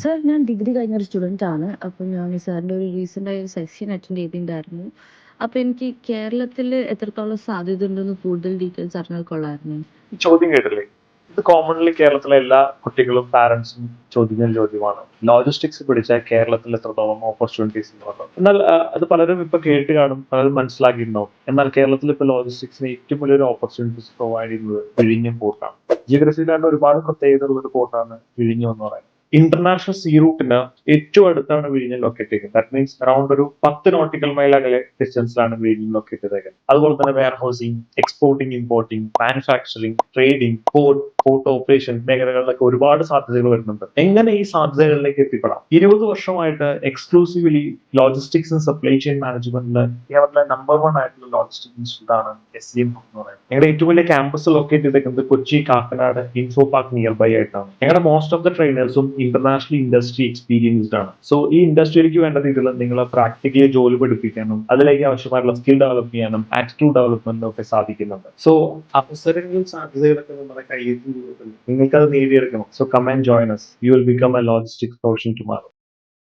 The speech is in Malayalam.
സർ ഞാൻ ഡിഗ്രി കഴിഞ്ഞൊരു സ്റ്റുഡൻ്റ് ആണ്. അപ്പോൾ ഞാൻ സാറിൻ്റെ ഒരു റീസെൻ്റായി ഒരു സെഷൻ അറ്റൻഡ് ചെയ്തിട്ടുണ്ടായിരുന്നു. അപ്പോൾ എനിക്ക് കേരളത്തിൽ എത്രത്തോളം സാധ്യത ഉണ്ടെന്ന് കൂടുതൽ ഡീറ്റെയിൽസ് അറിഞ്ഞാൽ കൊള്ളായിരുന്നു. ഈ ചോദ്യം കേട്ടില്ലേ? ഇത് കോമൺലി കേരളത്തിലെ എല്ലാ കുട്ടികളും പാരന്റ്സും ചോദിക്കുന്ന ചോദ്യമാണ്. ലോജിസ്റ്റിക്സ് പഠിച്ചാൽ കേരളത്തിൽ എത്രത്തോളം ഓപ്പർച്യൂണിറ്റീസ് ഉണ്ടെന്ന്. എന്നാൽ അത് പലരും ഇപ്പൊ കേട്ട് കാണും, പലരും മനസ്സിലാക്കിയിട്ടുണ്ടാവും. എന്നാൽ കേരളത്തിൽ ഇപ്പൊ ലോജിസ്റ്റിക്സിന് ഏറ്റവും വലിയൊരു ഓപ്പർച്യൂണിറ്റീസ് പ്രൊവൈഡ് ചെയ്യുന്നത് വിഴിഞ്ഞം പോർട്ടാണ്. ജിയോഗ്രഫിയിൽ തന്നെ ഒരുപാട് പ്രത്യേകത ഉള്ള ഒരു പോർട്ടാണ് വിഴിഞ്ഞം എന്ന് പറയുന്നത്. ഇന്റർനാഷണൽ സീ റൂട്ടിന് ഏറ്റവും അടുത്താണ് വിഴിഞ്ഞം ലൊക്കേറ്റ് ചെയ്യുന്നത്. ദാറ്റ് മീൻസ് അറൌണ്ട് ഒരു 10 നോട്ടിക്കൽ മൈൽ അകലെ ഡിസ്റ്റൻസിലാണ് വിഴിഞ്ഞം ലൊക്കേറ്റ് ചെയ്തേക്കുന്നത്. അതുപോലെ തന്നെ warehousing, exporting, importing, manufacturing, trading, port operation മേഖലകളിലൊക്കെ ഒരുപാട് സാധ്യതകൾ വരുന്നുണ്ട്. എങ്ങനെ ഈ സാധ്യതകളിലേക്ക് എത്തിപ്പെടാം? 20 വർഷമായിട്ട് exclusively logistics and supply chain മാനേജ്മെന്റിൽ കേരളത്തിലെ നമ്പർ 1 ആയിട്ടുള്ള ലോജിസ്റ്റിക് ഇൻസ്റ്റിറ്റ്യൂട്ട് ആണ് SCM Hub എന്ന് പറയുന്നത്. ഞങ്ങളുടെ ഏറ്റവും വലിയ ക്യാമ്പസ് ലൊക്കേറ്റ് ചെയ്തേക്കുന്നത് Kochi Kakkanad info park near by ആയിട്ടാണ്. ഞങ്ങളുടെ മോസ്റ്റ് ഓഫ് ദ ട്രെയിനേഴ്സും ഇന്റർനാഷണൽ ഇൻഡസ്ട്രി എക്സ്പീരിയൻസ്ഡ് ആണ്. സോ ഈ ഇൻഡസ്ട്രിയിലേക്ക് വേണ്ട രീതിയിൽ നിങ്ങളെ പ്രാക്ടിക്കലി ജോലി പഠിപ്പിക്കാനും അതിലേക്ക് ആവശ്യമായിട്ടുള്ള സ്കിൽ ഡെവലപ്പ് ചെയ്യാനും ആറ്റിറ്റ്യൂഡ് ഡെവലപ്മെന്റും ഒക്കെ സാധിക്കുന്നുണ്ട്. സോ അവസരങ്ങളും സാധ്യതകളൊക്കെ നമ്മുടെ കയ്യെത്തും ദൂരത്തിൽ നിങ്ങൾക്ക് അത് നേടിയെടുക്കണം. So come and join us. You will become a logistics professional tomorrow.